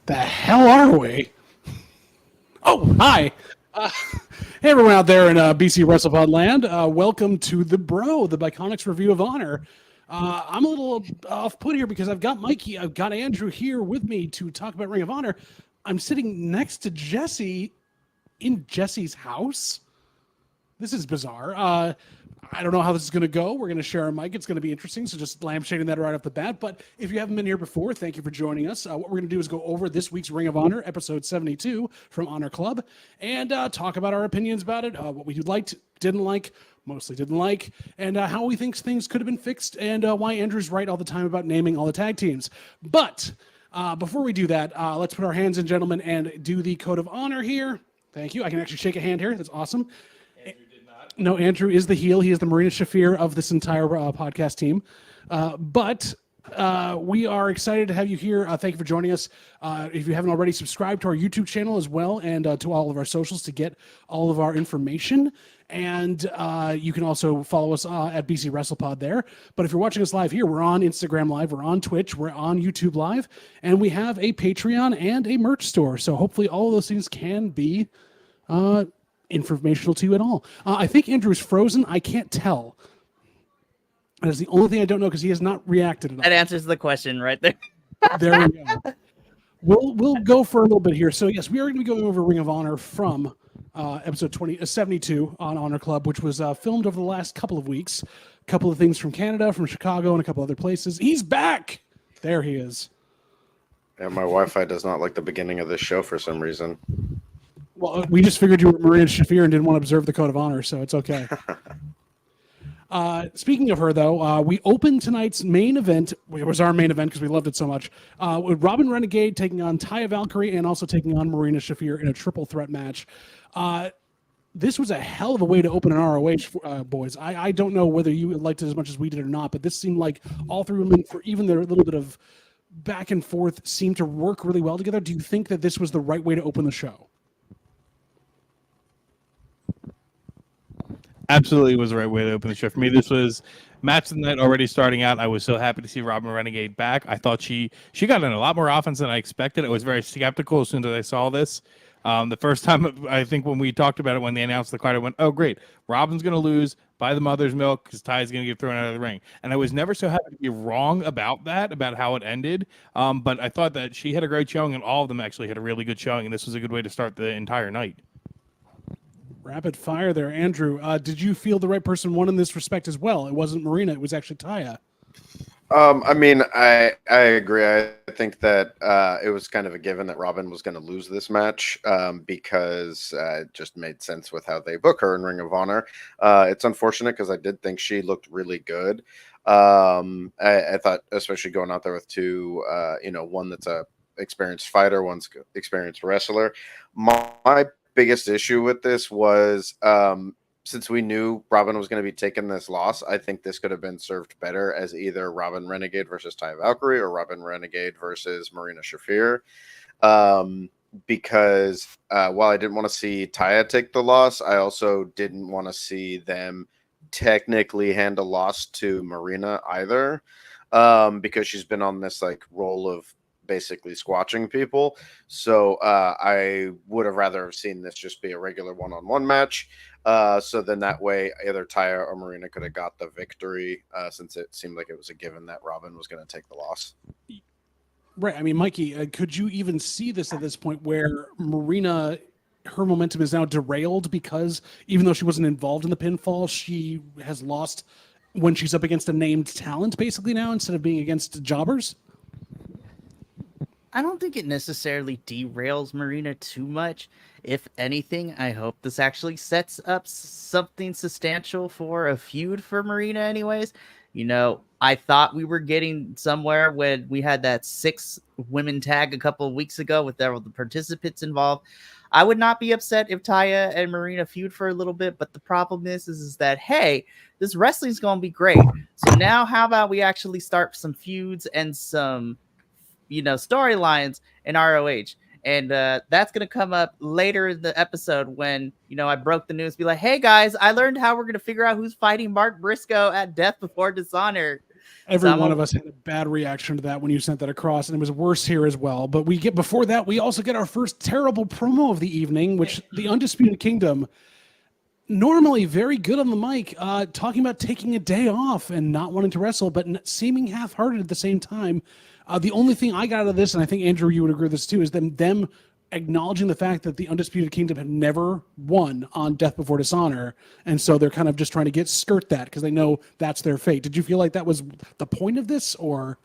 The hell are we? Oh, hi. Hey, everyone out there in BC WrestlePod land. Welcome to the Biconics Review of Honor. I'm a little off-put here because I've got Mikey, I've got Andrew here with me to talk about Ring of Honor. I'm sitting next to Jesse in Jesse's house. This is bizarre. I don't know how this is going to go. We're going to share a mic. It's going to be interesting. So just lampshading that right off the bat. But if you haven't been here before, thank you for joining us. What we're going to do is go over this week's Ring of Honor, episode 72 from Honor Club, and talk about our opinions about it, what we liked, didn't like, mostly didn't like, and how we think things could have been fixed, and why Andrew's right all the time about naming all the tag teams. But before we do that, let's put our hands in, gentlemen, and do the Code of Honor here. Thank you. I can actually shake a hand here. That's awesome. No, Andrew is the heel. He is the Marina Shafir of this entire podcast team. But we are excited to have you here. Thank you for joining us. If you haven't already, subscribe to our YouTube channel as well, and to all of our socials to get all of our information. And you can also follow us at BC WrestlePod there. But if you're watching us live here, we're on Instagram Live, we're on Twitch, we're on YouTube Live, and we have a Patreon and a merch store. So hopefully all of those things can be informational to you at all. I think Andrew is frozen. I can't tell. That is the only thing I don't know because he has not reacted at all. That answers the question right there. There we go. We'll go for a little bit here. So yes, we are going to be going over Ring of Honor from episode 72 on Honor Club, which was filmed over the last couple of weeks. A couple of things from Canada, from Chicago, and a couple other places. He's back. There he is. Yeah, my Wi-Fi does not like the beginning of this show for some reason. Well, we just figured you were Marina Shafir and didn't want to observe the Code of Honor, so it's okay. Speaking of her, though, we opened tonight's main event. It was our main event because we loved it so much. With Robin Renegade taking on Taya Valkyrie and also taking on Marina Shafir in a triple threat match. This was a hell of a way to open an ROH, boys. I don't know whether you liked it as much as we did or not, but this seemed like all three women, for even their little bit of back and forth, seemed to work really well together. Do you think that this was the right way to open the show? Absolutely was the right way to open the show. For me, this was match of the night already starting out. I was so happy to see Robin Renegade back. I thought she got in a lot more offense than I expected. I was very skeptical as soon as I saw this. The first time, I think when we talked about it, when they announced the card, I went, oh, great. Robin's going to lose by the mother's milk because Ty's going to get thrown out of the ring. And I was never so happy to be wrong about that, about how it ended. But I thought that she had a great showing, and all of them actually had a really good showing, and this was a good way to start the entire night. Rapid fire there, Andrew. Did you feel the right person won in this respect as well? It wasn't Marina, it was actually Taya. I mean, I agree. I think that it was kind of a given that Robin was going to lose this match because it just made sense with how they book her in Ring of Honor. It's unfortunate because I did think she looked really good. I thought, especially going out there with two, one that's a experienced fighter, one's experienced wrestler. My biggest issue with this was since we knew Robin was going to be taking this loss, I think this could have been served better as either Robin Renegade versus Taya Valkyrie or Robin Renegade versus Marina Shafir. Because while I didn't want to see Taya take the loss, I also didn't want to see them technically hand a loss to Marina either, because she's been on this like role of basically squashing people. So I would have rather have seen this just be a regular one-on-one match. So then that way either Taya or Marina could have got the victory, since it seemed like it was a given that Robin was going to take the loss. Right. I mean, Mikey, could you even see this at this point where Marina, her momentum is now derailed because even though she wasn't involved in the pinfall, she has lost when she's up against a named talent basically now instead of being against jobbers? I don't think it necessarily derails Marina too much. If anything, I hope this actually sets up something substantial for a feud for Marina anyways. You know, I thought we were getting somewhere when we had that 6 women tag a couple of weeks ago with all the participants involved. I would not be upset if Taya and Marina feud for a little bit, but the problem is that, hey, this wrestling's going to be great. So now how about we actually start some feuds and some storylines in ROH. And that's going to come up later in the episode when, I broke the news, be like, hey guys, I learned how we're going to figure out who's fighting Mark Briscoe at Death Before Dishonor. Every I'm one a- of us had a bad reaction to that when you sent that across, and it was worse here as well. But before that, we also get our first terrible promo of the evening, which the Undisputed Kingdom, normally very good on the mic, talking about taking a day off and not wanting to wrestle, but seeming half-hearted at the same time. The only thing I got out of this, and I think Andrew, you would agree with this too, is them acknowledging the fact that the Undisputed Kingdom have never won on Death Before Dishonor, and so they're kind of just trying to skirt that because they know that's their fate. Did you feel like that was the point of this, or?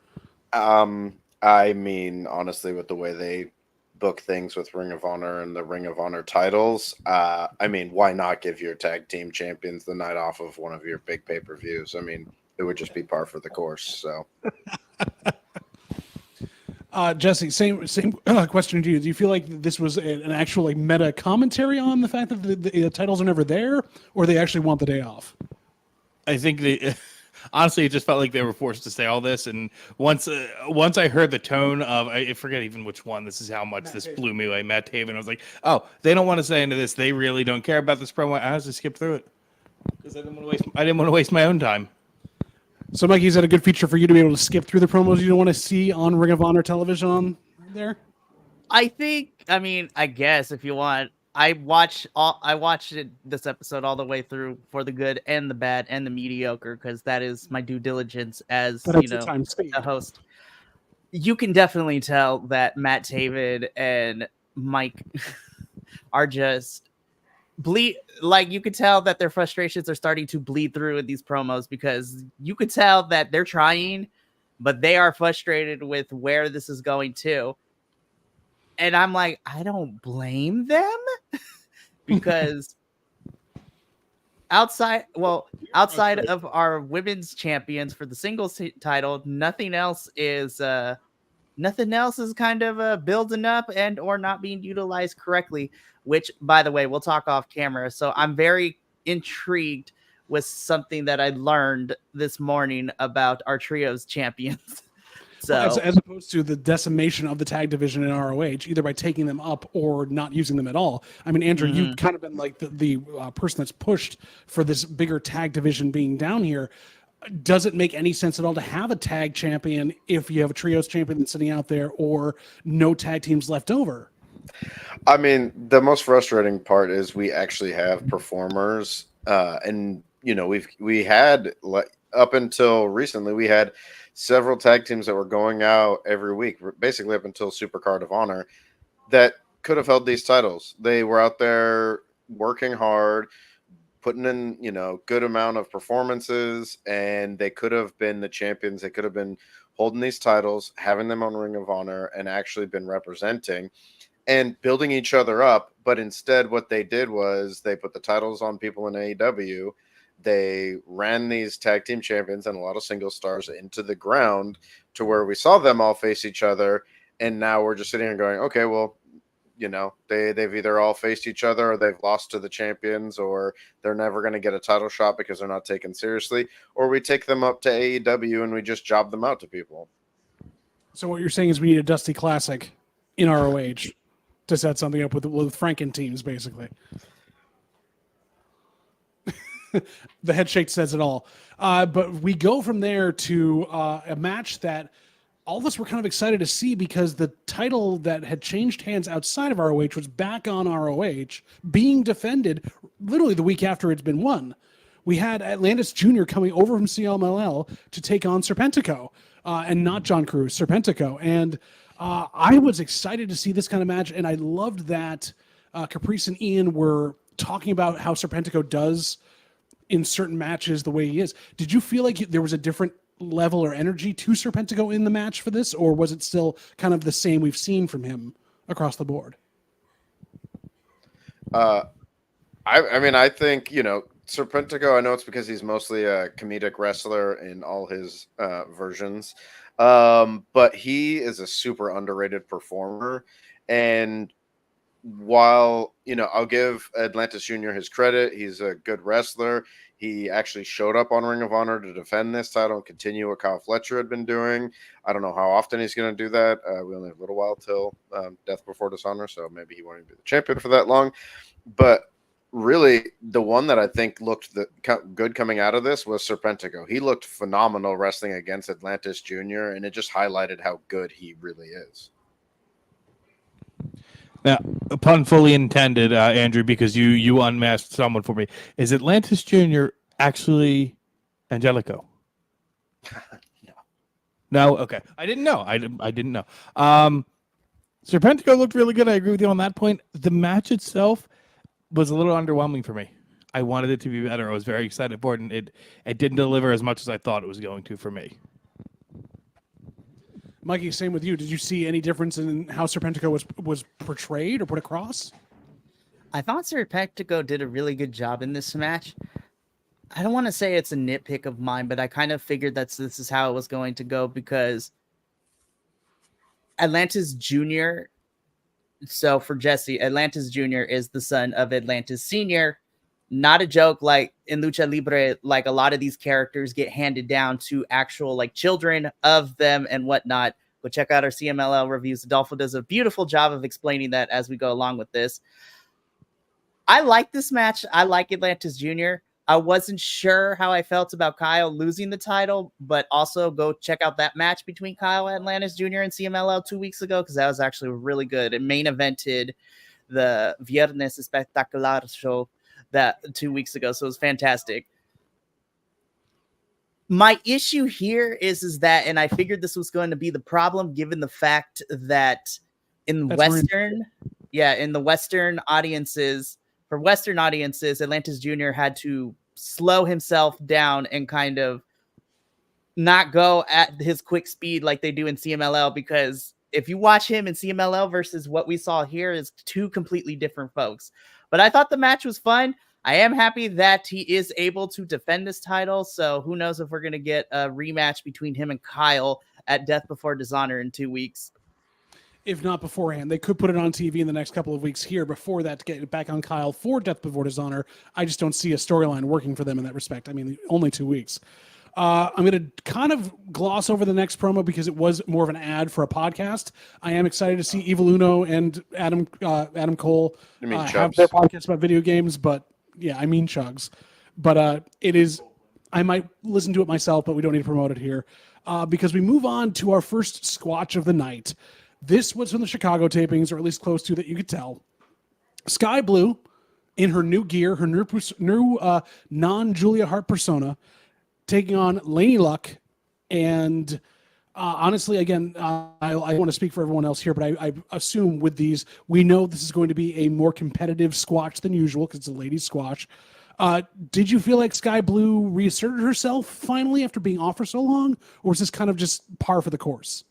I mean, honestly, with the way they book things with Ring of Honor and the Ring of Honor titles, I mean, why not give your tag team champions the night off of one of your big pay-per-views? I mean, it would just be par for the course. So. Jesse, same question to you. Do you feel like this was an actual meta commentary on the fact that the titles are never there, or they actually want the day off? I think honestly, it just felt like they were forced to say all this. And once I heard the tone of, I forget even which one, this is how much this blew me away, Matt Taven. I was like, oh, they don't want to say into this. They really don't care about this promo. I just skipped through it because I didn't want to waste my own time. So, Mikey, is that a good feature for you to be able to skip through the promos you don't want to see on Ring of Honor television on there? I mean, I guess if you want, I watched this episode all the way through for the good and the bad and the mediocre, because that is my due diligence as a host. You can definitely tell that Matt Taven and Mike are just you could tell that their frustrations are starting to bleed through in these promos, because you could tell that they're trying, but they are frustrated with where this is going to. And I'm like, I don't blame them because outside of our women's champions for the singles title, nothing else is kind of building up and or not being utilized correctly, which, by the way, we'll talk off camera. So I'm very intrigued with something that I learned this morning about our trios champions. So as opposed to the decimation of the tag division in ROH, either by taking them up or not using them at all. I mean, Andrew, you've kind of been like the person that's pushed for this bigger tag division being down here. Does it make any sense at all to have a tag champion if you have a trios champion that's sitting out there, or no tag teams left over? I mean, the most frustrating part is we actually have performers, and we had, up until recently, we had several tag teams that were going out every week, basically up until Supercard of Honor, that could have held these titles. They were out there working hard, putting in, good amount of performances, and they could have been the champions. They could have been holding these titles, having them on Ring of Honor, and actually been representing and building each other up. But instead, what they did was they put the titles on people in AEW. They ran these tag team champions and a lot of single stars into the ground to where we saw them all face each other. And now we're just sitting here going, okay, well, they've either all faced each other, or they've lost to the champions, or they're never going to get a title shot because they're not taken seriously, or we take them up to AEW and we just job them out to people. So what you're saying is we need a Dusty Classic in ROH to set something up with Franken teams, basically. The head shake says it all. But we go from there to a match that all of us were kind of excited to see, because the title that had changed hands outside of ROH was back on ROH, being defended literally the week after it's been won. We had Atlantis Jr. coming over from CMLL to take on Serpentico, and not John Cruz, Serpentico. And I was excited to see this kind of match, and I loved that Caprice and Ian were talking about how Serpentico does in certain matches the way he is. Did you feel like there was a different level or energy to Serpentico in the match for this, or was it still kind of the same we've seen from him across the board? I mean, I think, Serpentico, I know it's because he's mostly a comedic wrestler in all his versions, but he is a super underrated performer. And while, I'll give Atlantis Jr. his credit, he's a good wrestler. He actually showed up on Ring of Honor to defend this title and continue what Kyle Fletcher had been doing. I don't know how often he's going to do that. We only have a little while till Death Before Dishonor, so maybe he won't even be the champion for that long. But really, the one that I think looked good coming out of this was Serpentico. He looked phenomenal wrestling against Atlantis Jr., and it just highlighted how good he really is. Now, a pun fully intended, Andrew, because you unmasked someone for me. Is Atlantis Jr. actually Angelico? No. No? Okay. I didn't know. I didn't know. Serpentico looked really good. I agree with you on that point. The match itself was a little underwhelming for me. I wanted it to be better. I was very excited for it, and it didn't deliver as much as I thought it was going to for me. Mikey, same with you. Did you see any difference in how Serpentico was portrayed or put across? I thought Serpentico did a really good job in this match. I don't want to say it's a nitpick of mine, but I kind of figured this is how it was going to go because Atlantis Jr. So for Jesse, Atlantis Jr. is the son of Atlantis Sr. Not a joke. Like in Lucha Libre, like a lot of these characters get handed down to actual like children of them and whatnot. Go check out our CMLL reviews. Adolfo does a beautiful job of explaining that as we go along with this. I like this match. I like Atlantis Jr. I wasn't sure how I felt about Kyle losing the title, but also go check out that match between Kyle Atlantis Jr. and CMLL 2 weeks ago because that was actually really good. It main evented the Viernes Espectacular show that 2 weeks ago, so it was fantastic. My issue here is that, and I figured this was going to be the problem given the fact that in the Western audiences, for Western audiences, Atlantis Jr. had to slow himself down and kind of not go at his quick speed like they do in CMLL, because if you watch him in CMLL versus what we saw here is two completely different folks. But I thought the match was fun. I am happy that he is able to defend this title. So who knows if we're going to get a rematch between him and Kyle at Death Before Dishonor in 2 weeks. If not beforehand, they could put it on TV in the next couple of weeks here before that to get it back on Kyle for Death Before Dishonor. I just don't see a storyline working for them in that respect. I mean, only 2 weeks. I'm going to kind of gloss over the next promo because it was more of an ad for a podcast. I am excited to see Evil Uno and Adam Cole have their podcast about video games, but yeah, I mean Chugs. But it is, I might listen to it myself, but we don't need to promote it here because we move on to our first squatch of the night. This was from the Chicago tapings, or at least close to that you could tell. Sky Blue, in her new gear, her new non-Julia Hart persona, taking on Laney Luck. And honestly, again, I want to speak for everyone else here, but I assume with these, we know this is going to be a more competitive squash than usual because it's a ladies' squash. Did you feel like Sky Blue reasserted herself finally after being off for so long? Or was this kind of just par for the course?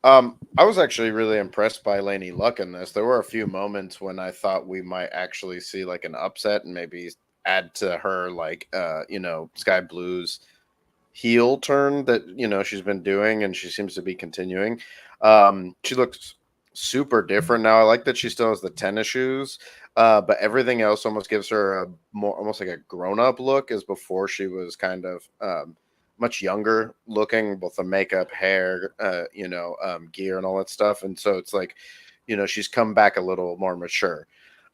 I was actually really impressed by Laney Luck in this. There were a few moments when I thought we might actually see like an upset and maybe add to her like Sky Blue's heel turn that she's been doing, and she seems to be continuing. She looks super different now. I like that she still has the tennis shoes, but everything else almost gives her a more almost like a grown-up look as before she was kind of much younger looking, both the makeup, hair, gear and all that stuff. And so it's like, she's come back a little more mature.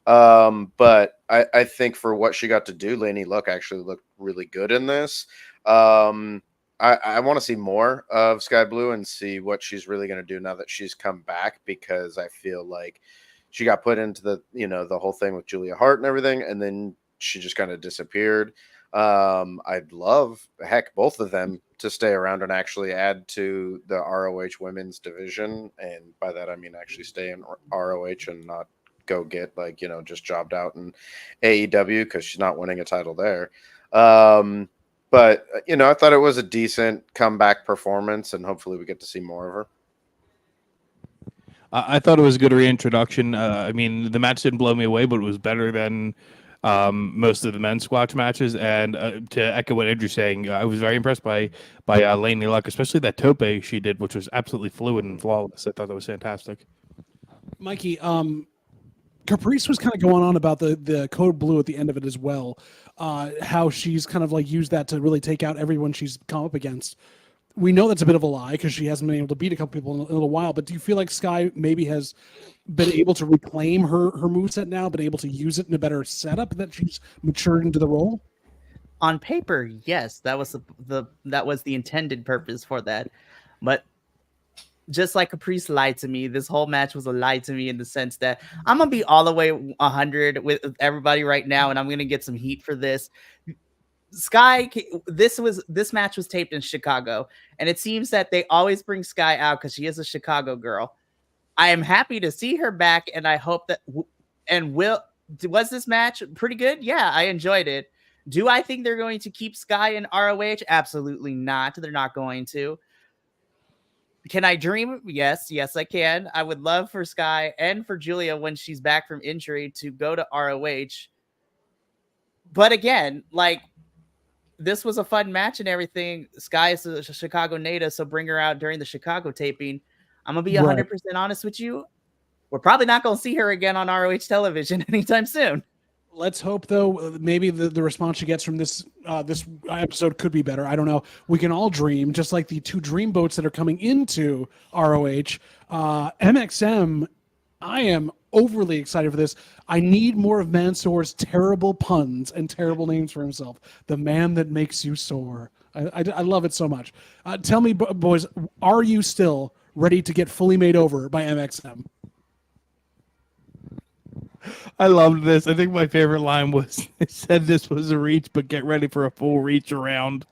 But I think for what she got to do, Laney Luck actually looked really good in this. I want to see more of Sky Blue and see what she's really going to do now that she's come back, because I feel like she got put into the whole thing with Julia Hart and everything, and then she just kind of disappeared. I'd love, both of them to stay around and actually add to the ROH women's division. And by that, I mean actually stay in ROH and not go get just jobbed out in AEW because she's not winning a title there. But I thought it was a decent comeback performance, and hopefully we get to see more of her. I thought it was a good reintroduction. I mean, the match didn't blow me away, but it was better than most of the men's squash matches. And to echo what Andrew's saying, I was very impressed by Laney Luck, especially that tope she did, which was absolutely fluid and flawless. I thought that was fantastic. Mikey, Caprice was kind of going on about the code blue at the end of it as well. How she's kind of like used that to really take out everyone she's come up against. we know that's a bit of a lie because she hasn't been able to beat a couple people in a little while. But do you feel like Sky maybe has been able to reclaim her moveset now, been able to use it in a better setup that she's matured into the role? On paper, yes, that was that was the intended purpose for that. But just like Caprice lied to me, this whole match was a lie to me in the sense that I'm gonna be all the way 100 with everybody right now, and I'm gonna get some heat for this. Sky, this match was taped in Chicago, and it seems that they always bring Sky out because she is a Chicago girl. I am happy to see her back, and I hope that was this match pretty good? Yeah, I enjoyed it. Do I think they're going to keep Sky in ROH? Absolutely not. They're not going to. Can I dream? Yes, I can. I would love for Sky and for Julia when she's back from injury to go to ROH. But again, like, this was a fun match and everything. Sky is a Chicago native, so bring her out during the Chicago taping. I'm going to be 100% honest with you. We're probably not going to see her again on ROH television anytime soon. Let's hope, though, maybe the response she gets from this episode could be better. I don't know. We can all dream, just like the 2 dream boats that are coming into ROH. MXM, I am overly excited for this. I need more of Mansoor's terrible puns and terrible names for himself. The man that makes you soar. I love it so much. Tell me, boys, are you still ready to get fully made over by MXM? I loved this. I think my favorite line was, they said this was a reach, but get ready for a full reach around.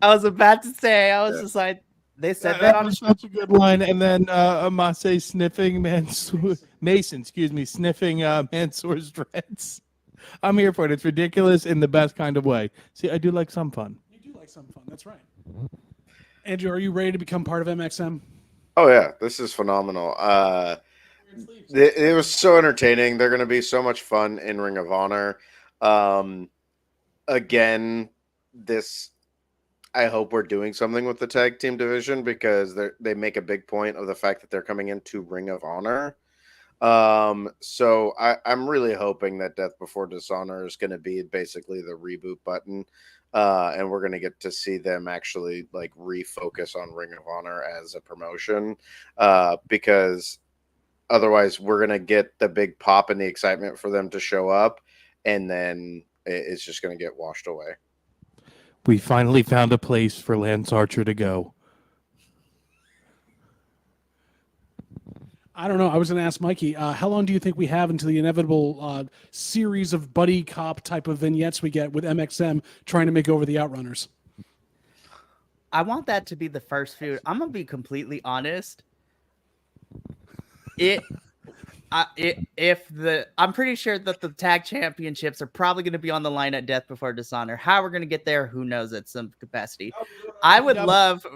I was about to say, just like, they said that on such a good line. And then Amase sniffing Mason, sniffing Mansoor's dreads. I'm here for it. It's ridiculous in the best kind of way. See, I do like some fun. You do like some fun. That's right. Andrew, are you ready to become part of MXM? Oh, yeah. This is phenomenal. It was so entertaining. They're going to be so much fun in Ring of Honor. Again, I hope we're doing something with the tag team division because they make a big point of the fact that they're coming into Ring of Honor. So I'm really hoping that Death Before Dishonor is going to be basically the reboot button. And we're going to get to see them actually like refocus on Ring of Honor as a promotion. Because otherwise, we're going to get the big pop and the excitement for them to show up, and then it's just going to get washed away. We finally found a place for Lance Archer to go. I don't know. I was going to ask Mikey, how long do you think we have until the inevitable series of buddy cop type of vignettes we get with MXM trying to make over the Outrunners? I want that to be the first feud. I'm going to be completely honest. I'm pretty sure that the tag championships are probably going to be on the line at Death Before Dishonor. How we're going to get there, who knows, at some capacity. I would love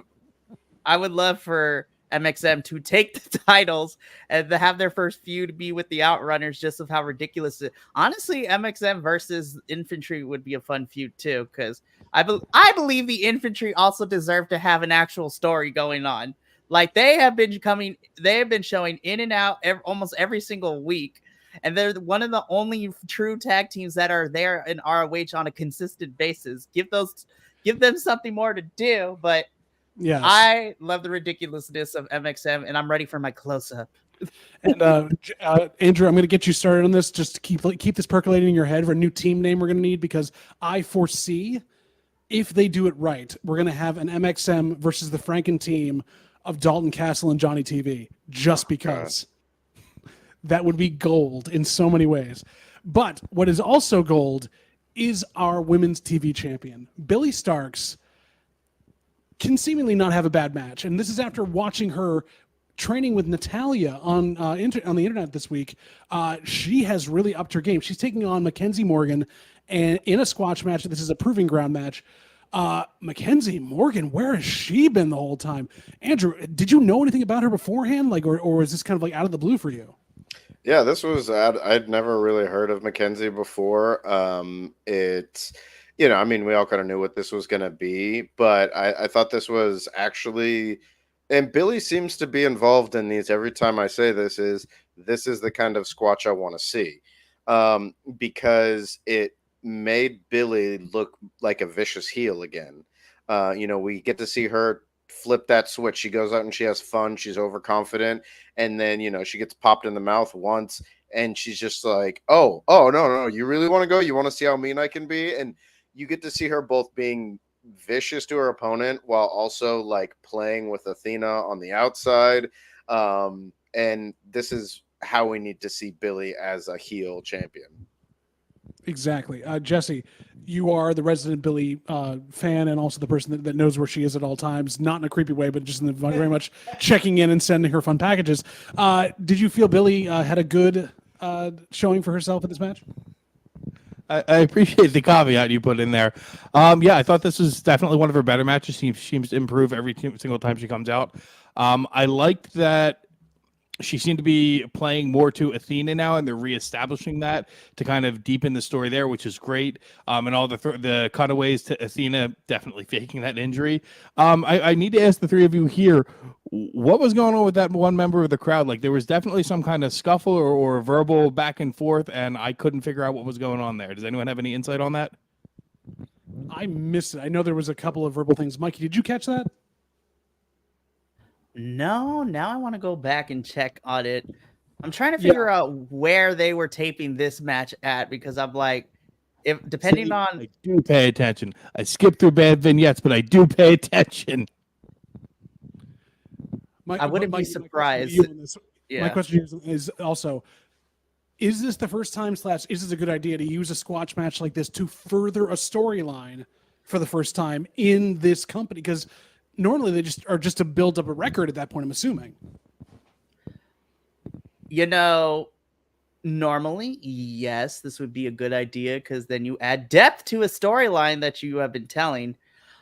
for MXM to take the titles and to have their first feud be with the Outrunners, just of how ridiculous it. Honestly, MXM versus Infantry would be a fun feud too, because I believe the Infantry also deserve to have an actual story going on. Like, they have been showing in and out almost every single week, and they're one of the only true tag teams that are there in ROH on a consistent basis. Give them something more to do, but yes. I love the ridiculousness of MXM, and I'm ready for my close-up. And Andrew, I'm going to get you started on this just to keep this percolating in your head for a new team name we're going to need, because I foresee, if they do it right, we're going to have an MXM versus the Franken team of Dalton Castle and Johnny TV, just because. That would be gold in so many ways. But what is also gold is our women's TV champion. Billie Starkz can seemingly not have a bad match. And this is after watching her training with Natalia on the internet this week. She has really upped her game. She's taking on Mackenzie Morgan and in a squash match. This is a proving ground match. Mackenzie Morgan, where has she been the whole time? Andrew, did you know anything about her beforehand? Or was this kind of like out of the blue for you? Yeah, this was, I'd never really heard of Mackenzie before. It's, we all kind of knew what this was going to be, but I thought this was actually, and Billie seems to be involved in these. Every time I say this is the kind of squatch I want to see, because it made Billie look like a vicious heel again. We get to see her flip that switch. She goes out and she has fun. She's overconfident, and then she gets popped in the mouth once, and she's just like, "Oh, no, you really want to go? You want to see how mean I can be?" And you get to see her both being vicious to her opponent while also like playing with Athena on the outside. And this is how we need to see Billy as a heel champion. Exactly. Jesse, you are the resident Billy fan and also the person that knows where she is at all times, not in a creepy way, but just in the very much checking in and sending her fun packages. Did you feel Billy had a good showing for herself in this match? I appreciate the caveat you put in there. Yeah, I thought this was definitely one of her better matches. She seems to improve every single time she comes out. I liked that she seemed to be playing more to Athena now, and they're reestablishing that to kind of deepen the story there, which is great. And all the cutaways to Athena definitely faking that injury. I need to ask the three of you here, what was going on with that one member of the crowd? Like, there was definitely some kind of scuffle or verbal back and forth, and I couldn't figure out what was going on there. Does anyone have any insight on that? I missed it. I know there was a couple of verbal things. Mikey, did you catch that? No, now I want to go back and check on it. I'm trying to figure out where they were taping this match at, because I'm like, if depending on, I do pay attention. I skip through bad vignettes, but I do pay attention. I wouldn't be surprised. My question is also, is this the first time / is this a good idea to use a squash match like this to further a storyline for the first time in this company? Because normally they just are to build up a record at that point, I'm assuming. Normally, yes, this would be a good idea, because then you add depth to a storyline that you have been telling.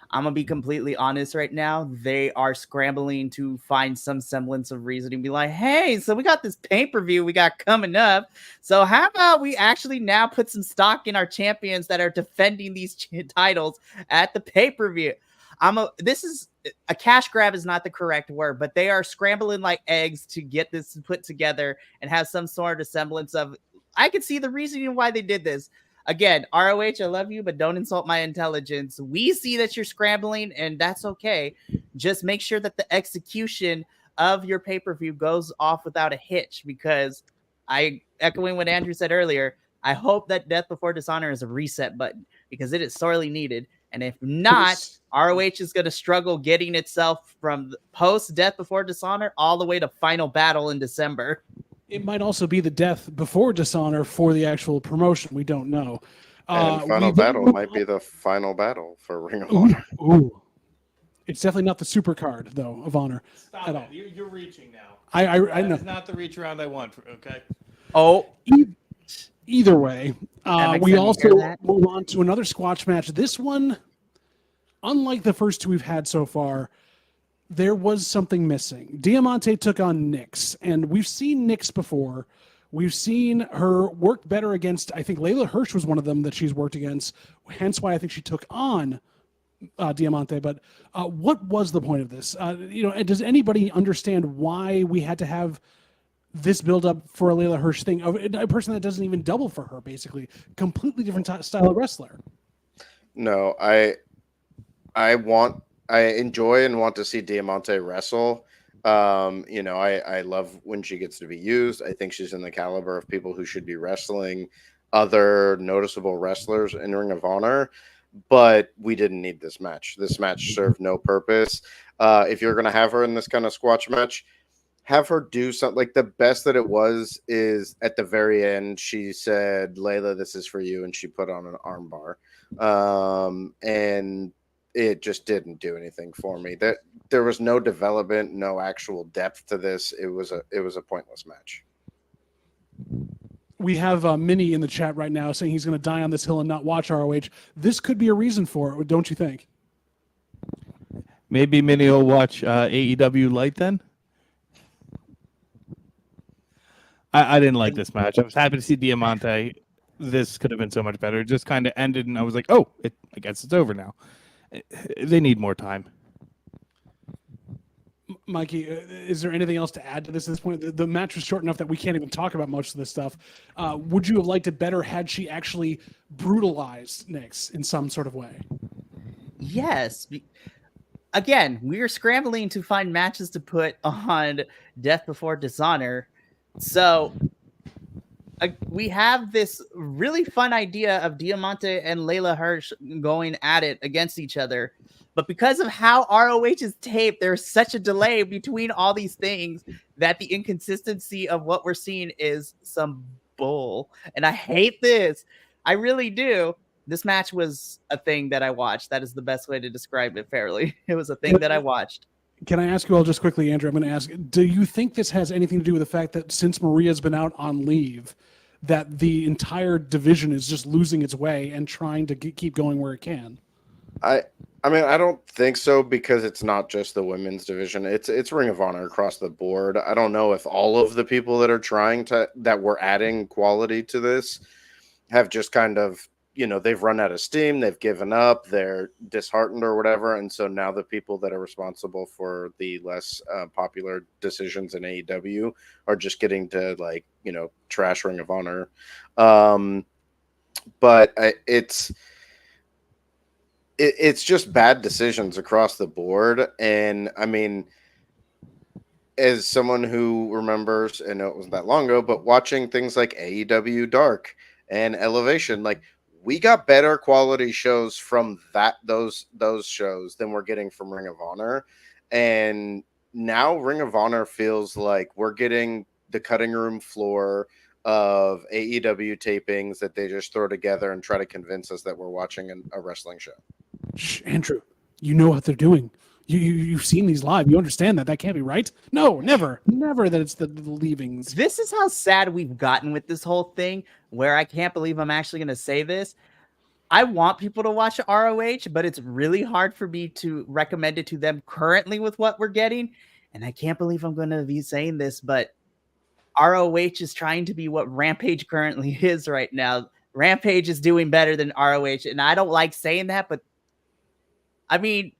I'm going to be completely honest right now. They are scrambling to find some semblance of reason to be like, hey, so we got this pay-per-view we got coming up. So how about we actually now put some stock in our champions that are defending these titles at the pay-per-view? This is a cash grab is not the correct word, but they are scrambling like eggs to get this put together and have some sort of semblance of, I could see the reasoning why they did this. Again, ROH, I love you, but don't insult my intelligence. We see that you're scrambling, and that's okay. Just make sure that the execution of your pay-per-view goes off without a hitch, because echoing what Andrew said earlier, I hope that Death Before Dishonor is a reset button, because it is sorely needed. And if not, ROH is going to struggle getting itself from post Death Before Dishonor all the way to Final Battle in December. It might also be the Death Before Dishonor for the actual promotion. We don't know. And Final Battle might be the final battle for Ring of Honor. Ooh. It's definitely not the super card, though, of Honor. Stop at it. all. You're reaching now. I know. It's not the reach around I want, okay? Oh. Either way, we also move on to another squash match. This one, unlike the first two we've had so far, there was something missing. Diamante took on Nyx, and we've seen Nyx before. We've seen her work better against, I think Layla Hirsch was one of them that she's worked against, hence why I think she took on Diamante. But what was the point of this? Does anybody understand why we had to have this build-up for a Layla Hirsch thing? A person that doesn't even double for her, basically. Completely different style of wrestler. No, I enjoy and want to see Diamante wrestle. I love when she gets to be used. I think she's in the caliber of people who should be wrestling other noticeable wrestlers in Ring of Honor, but we didn't need this match. This match served no purpose. If you're going to have her in this kind of squash match, have her do something. Like, the best that it was is at the very end, she said, Layla, this is for you, and she put on an armbar. And it just didn't do anything for me. There was no development, no actual depth to this. It was a pointless match. We have Minnie in the chat right now saying he's going to die on this hill and not watch ROH. This could be a reason for it, don't you think? Maybe Minnie will watch AEW Light then? I didn't like this match. I was happy to see Diamante. This could have been so much better. It just kind of ended, and I was like, I guess it's over now. They need more time. Mikey, is there anything else to add to this at this point? The match was short enough that we can't even talk about most of this stuff. Would you have liked it better had she actually brutalized Nyx in some sort of way? Yes. again, we are scrambling to find matches to put on Death Before Dishonor. So we have this really fun idea of Diamante and Layla Hirsch going at it against each other. But because of how ROH is taped, there's such a delay between all these things that the inconsistency of what we're seeing is some bull. And I hate this. I really do. This match was a thing that I watched. That is the best way to describe it fairly. It was a thing that I watched. Can I ask you all just quickly, Andrew? I'm going to ask, do you think this has anything to do with the fact that since Maria's been out on leave, that the entire division is just losing its way and trying to keep going where it can? I mean, I don't think so, because it's not just the women's division. It's Ring of Honor across the board. I don't know if all of the people that are that we're adding quality to this have just kind of, they've run out of steam, they've given up, they're disheartened or whatever. And so now the people that are responsible for the less popular decisions in AEW are just getting to trash Ring of Honor. But it's just bad decisions across the board. And I mean, as someone who remembers, and it wasn't that long ago, but watching things like AEW Dark and Elevation, we got better quality shows from those shows than we're getting from Ring of Honor. And now Ring of Honor feels like we're getting the cutting room floor of AEW tapings that they just throw together and try to convince us that we're watching a wrestling show. Shh, Andrew, you know what they're doing. You've seen these live. You understand that can't be right. No, never that it's the leavings. This is how sad we've gotten with this whole thing, where I can't believe I'm actually going to say this. I want people to watch ROH, but it's really hard for me to recommend it to them currently with what we're getting. And I can't believe I'm going to be saying this, but ROH is trying to be what Rampage currently is right now. Rampage is doing better than ROH, and I don't like saying that, but I mean,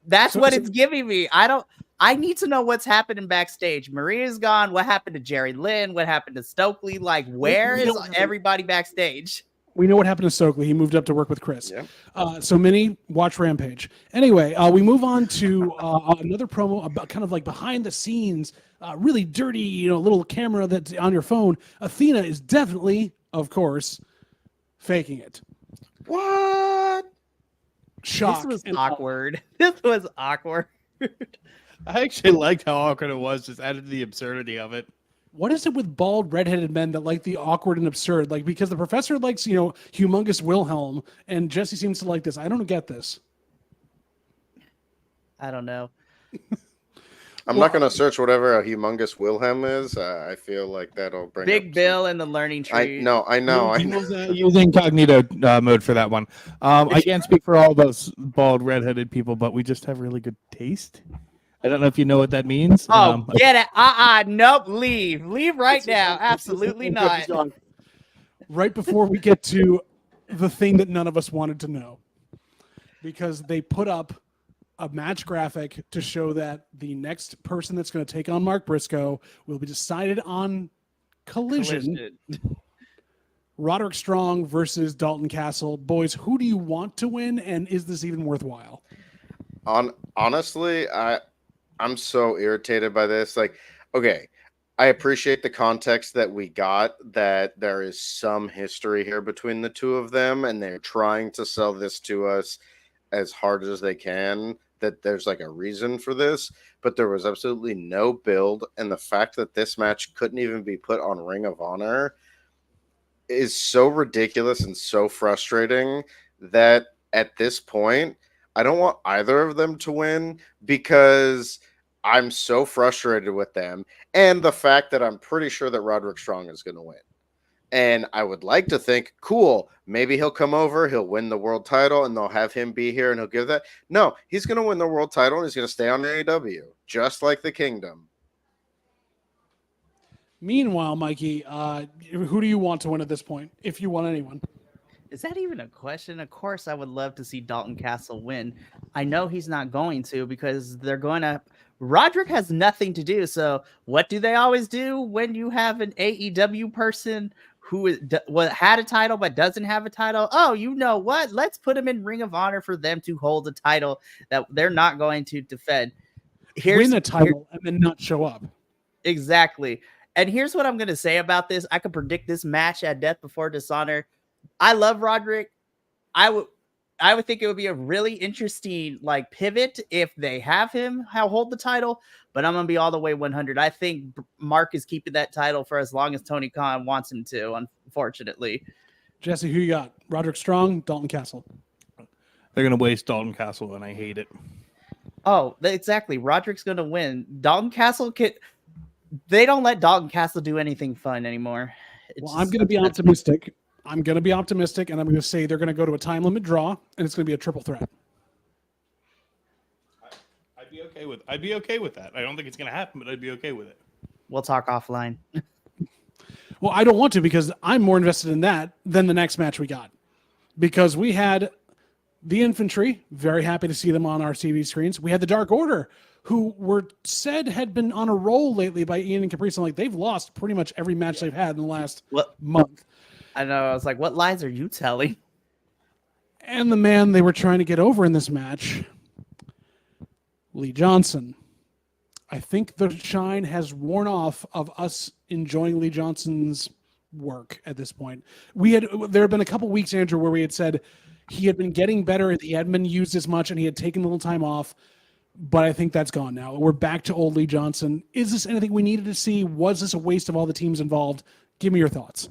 that's what it's giving me. I need to know what's happening backstage. Maria's gone. What happened to Jerry Lynn? What happened to Stokely? Where is everybody backstage? We know what happened to Stokely. He moved up to work with Chris. Yeah. So Minnie, watch Rampage. Anyway, we move on to another promo about kind of behind the scenes, really dirty, little camera that's on your phone. Athena is definitely, of course, faking it. What? Shock. This was awkward. This was awkward. I actually liked how awkward it was, just added to the absurdity of it. What is it with bald, redheaded men that like the awkward and absurd? Because the professor likes, humongous Wilhelm, and Jesse seems to like this. I don't get this. I don't know. I'm not going to search whatever a humongous Wilhelm is. I feel like that'll bring Big Bill and the Learning Tree. I know. Use incognito mode for that one. I can't speak for all those bald, redheaded people, but we just have really good taste. I don't know if you know what that means. Oh, get it. Nope, leave. Leave right now. Absolutely not. Right before we get to the thing that none of us wanted to know. Because they put up a match graphic to show that the next person that's going to take on Mark Briscoe will be decided on Collision. Roderick Strong versus Dalton Castle. Boys, who do you want to win, and is this even worthwhile? Honestly, I'm so irritated by this. Okay, I appreciate the context that we got, that there is some history here between the two of them, and they're trying to sell this to us as hard as they can, that there's a reason for this, but there was absolutely no build, and the fact that this match couldn't even be put on Ring of Honor is so ridiculous and so frustrating that at this point, I don't want either of them to win, because I'm so frustrated with them, and the fact that I'm pretty sure that Roderick Strong is going to win. And I would like to think, cool, maybe he'll come over, he'll win the world title, and they'll have him be here, and he'll give that. No, he's going to win the world title, and he's going to stay on AEW, just like the Kingdom. Meanwhile, Mikey, who do you want to win at this point, if you want anyone? Is that even a question? Of course, I would love to see Dalton Castle win. I know he's not going to, because they're going to... Roderick has nothing to do, so what do they always do when you have an AEW person what had a title but doesn't have a title. Oh, you know what? Let's put him in Ring of Honor for them to hold a title that they're not going to defend. Win a title and then not show up. Exactly. And here's what I'm going to say about this. I can predict this match at Death Before Dishonor. I love Roderick. I would think it would be a really interesting like pivot if they have him hold the title, but I'm going to be all the way 100. I think Mark is keeping that title for as long as Tony Khan wants him to, unfortunately. Jesse, who you got? Roderick Strong, Dalton Castle. They're going to waste Dalton Castle, and I hate it. Oh, exactly. Roderick's going to win. Dalton Castle they don't let Dalton Castle do anything fun anymore. I'm going to be optimistic. I'm going to be optimistic, and I'm going to say they're going to go to a time limit draw, and it's going to be a triple threat. I'd be okay with that. I don't think it's going to happen, but I'd be okay with it. We'll talk offline. Well, I don't want to because I'm more invested in that than the next match we got. Because we had the Infantry, very happy to see them on our TV screens. We had the Dark Order, who were said had been on a roll lately by Ian and Caprice. Like they've lost pretty much every match they've had in the last month. I know. I was like, what lies are you telling? And the man they were trying to get over in this match, Lee Johnson. I think the shine has worn off of us enjoying Lee Johnson's work at this point. There have been a couple weeks, Andrew, where we had said he had been getting better and he hadn't been used as much and he had taken a little time off. But I think that's gone now. We're back to old Lee Johnson. Is this anything we needed to see? Was this a waste of all the teams involved? Give me your thoughts.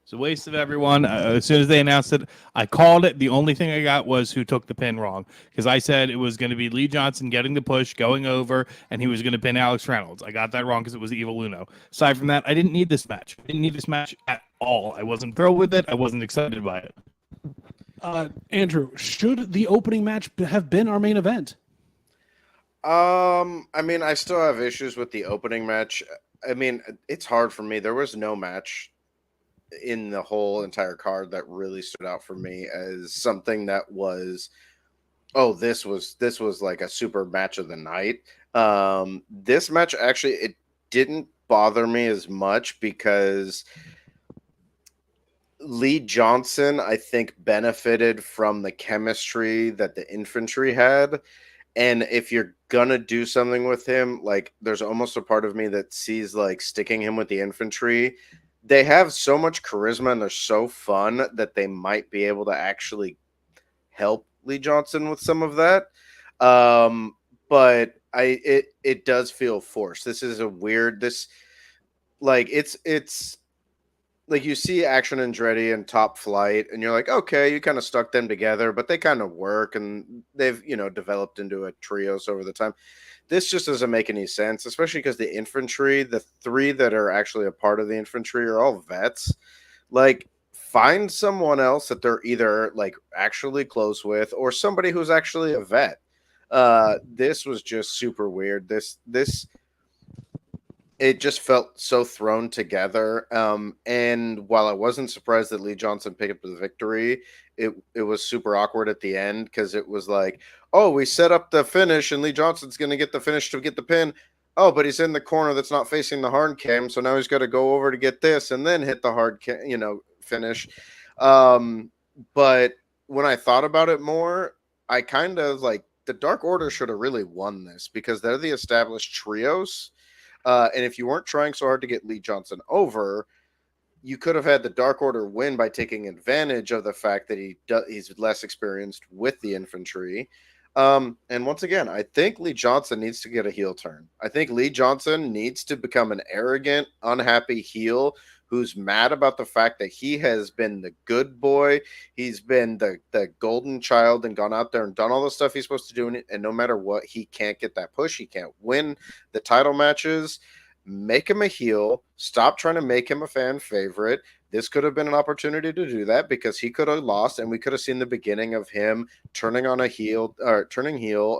It's a waste of everyone. As soon as they announced it, I called it. The only thing I got was who took the pin wrong. Because I said it was going to be Lee Johnson getting the push, going over, and he was going to pin Alex Reynolds. I got that wrong because it was Evil Uno. Aside from that, I didn't need this match. I didn't need this match at all. I wasn't thrilled with it. I wasn't excited by it. Andrew, should the opening match have been our main event? I mean, I still have issues with the opening match. I mean, it's hard for me. There was no match in the whole entire card that really stood out for me as something that was, this was like a super match of the night. This match actually, it didn't bother me as much because Lee Johnson, I think, benefited from the chemistry that the Infantry had. And if you're gonna do something with him, like there's almost a part of me that sees like sticking him with the Infantry. They have so much charisma and they're so fun that they might be able to actually help Lee Johnson with some of that. But it does feel forced. This is a weird, it's like you see Action Andretti and Top Flight and you're like, okay, you kind of stuck them together, but they kind of work and they've, developed into a trios over the time. This just doesn't make any sense, especially because the Infantry, the three that are actually a part of the Infantry are all vets. Like, find someone else that they're either like actually close with or somebody who's actually a vet. This was just super weird. It just felt so thrown together. And while I wasn't surprised that Lee Johnson picked up the victory, it was super awkward at the end because it was like, oh, we set up the finish and Lee Johnson's going to get the finish to get the pin. Oh, but he's in the corner that's not facing the hard cam. So now he's got to go over to get this and then hit the hard cam, finish. But when I thought about it more, I kind of like the Dark Order should have really won this because they're the established trios. And if you weren't trying so hard to get Lee Johnson over, you could have had the Dark Order win by taking advantage of the fact that he's less experienced with the Infantry. And once again, I think Lee Johnson needs to get a heel turn. I think Lee Johnson needs to become an arrogant, unhappy heel who's mad about the fact that he has been the good boy. He's been the golden child and gone out there and done all the stuff he's supposed to do. And no matter what, he can't get that push. He can't win the title matches. Make him a heel. Stop trying to make him a fan favorite. This could have been an opportunity to do that because he could have lost and we could have seen the beginning of him turning heel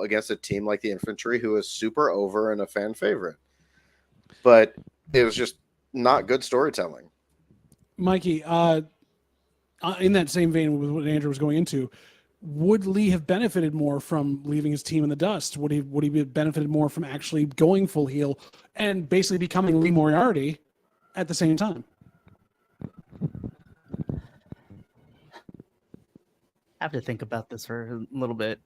against a team like the Infantry who is super over and a fan favorite. But it was just not good storytelling. Mikey, in that same vein with what Andrew was going into, would Lee have benefited more from leaving his team in the dust? Would he have benefited more from actually going full heel and basically becoming Lee Moriarty at the same time? I have to think about this for a little bit.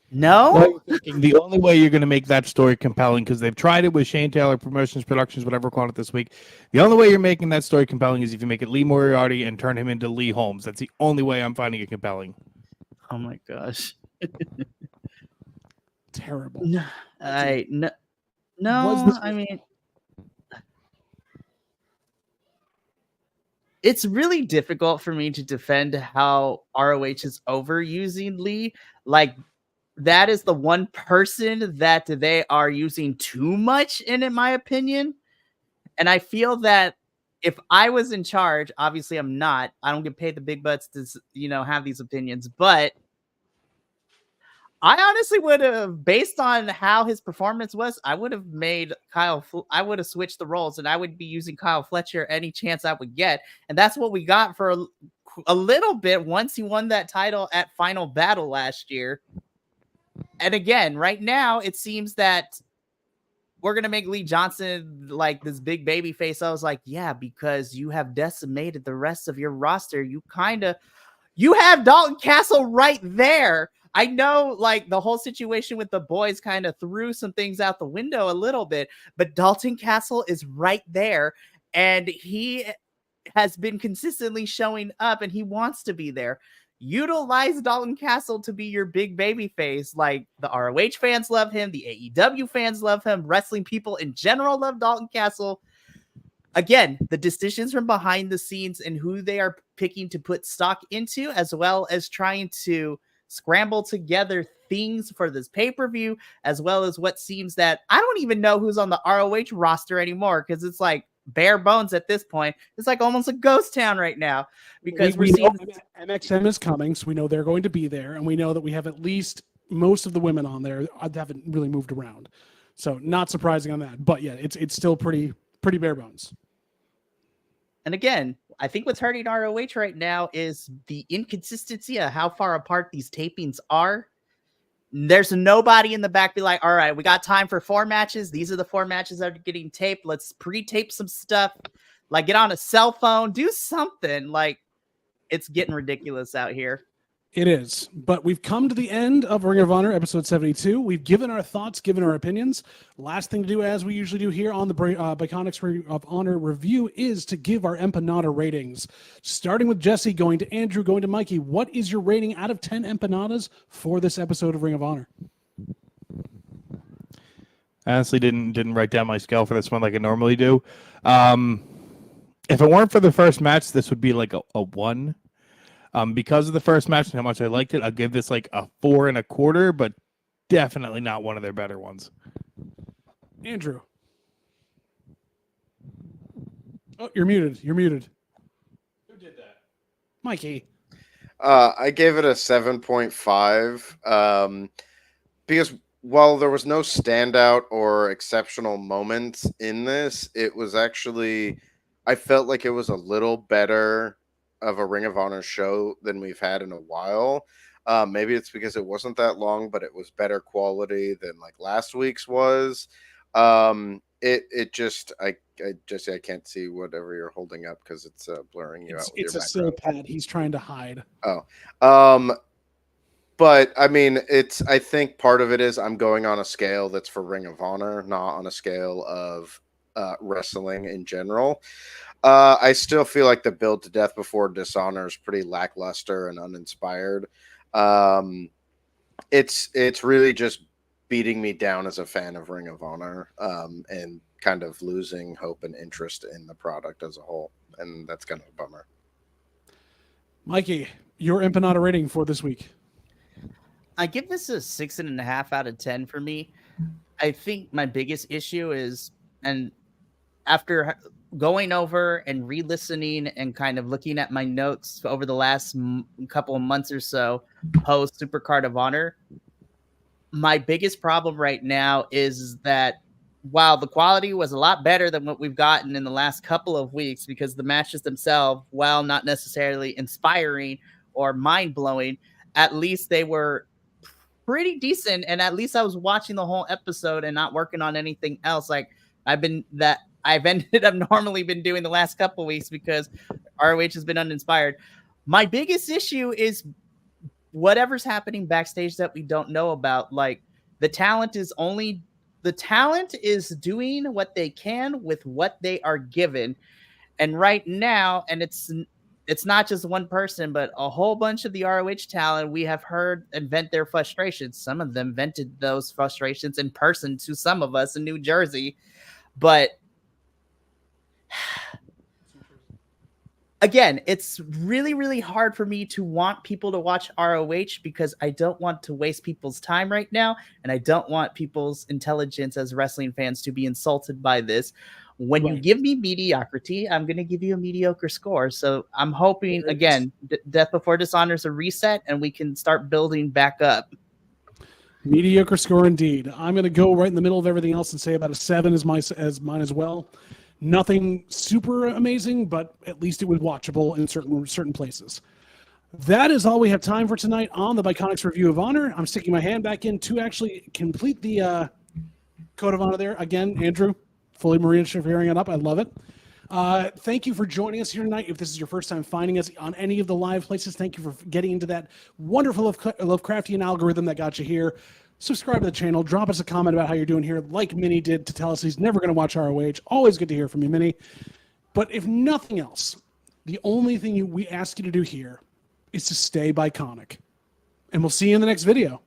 No? Well, you're thinking the only way you're going to make that story compelling, because they've tried it with Shane Taylor Promotions, Productions, whatever we're calling it this week. The only way you're making that story compelling is if you make it Lee Moriarty and turn him into Lee Holmes. That's the only way I'm finding it compelling. Oh my gosh. Terrible. No, Was this- I mean, it's really difficult for me to defend how ROH is overusing Lee. Like, that is the one person that they are using too much in my opinion. And I feel that if I was in charge, obviously I'm not. I don't get paid the big bucks to, have these opinions, but I honestly would have, based on how his performance was, I would have made I would have switched the roles, and I would be using Kyle Fletcher any chance I would get. And that's what we got for a little bit once he won that title at Final Battle last year. And again, right now, it seems that we're going to make Lee Johnson like this big baby face. I was like, yeah, because you have decimated the rest of your roster. You have Dalton Castle right there. I know, like, the whole situation with the boys kind of threw some things out the window a little bit, but Dalton Castle is right there, and he has been consistently showing up, and he wants to be there. Utilize Dalton Castle to be your big baby face. Like, the ROH fans love him, the AEW fans love him, wrestling people in general love Dalton Castle. Again, the decisions from behind the scenes and who they are picking to put stock into, as well as trying to scramble together things for this pay-per-view, as well as what seems that I don't even know who's on the ROH roster anymore, because it's like bare bones at this point. It's like almost a ghost town right now, because we we're seeing know MXM is coming, so we know they're going to be there, and we know that we have at least most of the women on there haven't really moved around, so not surprising on that. But yeah, it's still pretty bare bones. And again, I think what's hurting ROH right now is the inconsistency of how far apart these tapings are. There's nobody in the back be like, all right, we got time for 4 matches. These are the 4 matches that are getting taped. Let's pre-tape some stuff. Like, get on a cell phone, do something. Like, it's getting ridiculous out here. It is, but we've come to the end of Ring of Honor episode 72. We've given our thoughts, given our opinions. Last thing to do, as we usually do here on the Biconics Ring of Honor review, is to give our empanada ratings. Starting with Jesse, going to Andrew, going to Mikey. What is your rating out of 10 empanadas for this episode of Ring of Honor? I honestly didn't write down my scale for this one like I normally do. If it weren't for the first match, this would be like a 1. Because of the first match and how much I liked it, I'll give this like a 4 1/4, but definitely not one of their better ones. Andrew. Oh, you're muted. Who did that? Mikey. I gave it a 7.5 because while there was no standout or exceptional moments in this, it was actually, I felt like it was a little better of a Ring of Honor show than we've had in a while. Maybe it's because it wasn't that long, but it was better quality than like last week's was. Jesse, I can't see whatever you're holding up because it's blurring you out. It's a sill pad he's trying to hide. Oh, but I mean, I think part of it is I'm going on a scale that's for Ring of Honor, not on a scale of wrestling in general. I still feel like the build to Death Before Dishonor is pretty lackluster and uninspired. It's really just beating me down as a fan of Ring of Honor, and kind of losing hope and interest in the product as a whole. And that's kind of a bummer. Mikey, your empanada rating for this week? I give this a 6.5 out of 10 for me. I think my biggest issue is, and after going over and re-listening and kind of looking at my notes over the last couple of months or so post Supercard of Honor, my biggest problem right now is that while the quality was a lot better than what we've gotten in the last couple of weeks, because the matches themselves, while not necessarily inspiring or mind-blowing, at least they were pretty decent, and at least I was watching the whole episode and not working on anything else. Like, I've ended up normally been doing the last couple of weeks because ROH has been uninspired. My biggest issue is whatever's happening backstage that we don't know about. Like, the talent is doing what they can with what they are given. And right now, and it's not just one person, but a whole bunch of the ROH talent we have heard and vent their frustrations. Some of them vented those frustrations in person to some of us in New Jersey. But again, it's really, really hard for me to want people to watch ROH because I don't want to waste people's time right now. And I don't want people's intelligence as wrestling fans to be insulted by this. When you give me mediocrity, I'm going to give you a mediocre score. So I'm hoping, again, Death Before Dishonor is a reset and we can start building back up. Mediocre score indeed. I'm going to go right in the middle of everything else and say about a 7 as mine as well. Nothing super amazing, but at least it was watchable in certain places. That is all we have time for tonight on the Biconics Review of Honor. I'm sticking my hand back in to actually complete the Code of Honor there. Again, Andrew, fully Marina hearing it up. I love it. Thank you for joining us here tonight. If this is your first time finding us on any of the live places, thank you for getting into that wonderful Lovecraftian algorithm that got you here. Subscribe to the channel. Drop us a comment about how you're doing here, like Minnie did to tell us he's never going to watch ROH. Always good to hear from you, Minnie. But if nothing else, the only thing we ask you to do here is to stay Biconic. And we'll see you in the next video.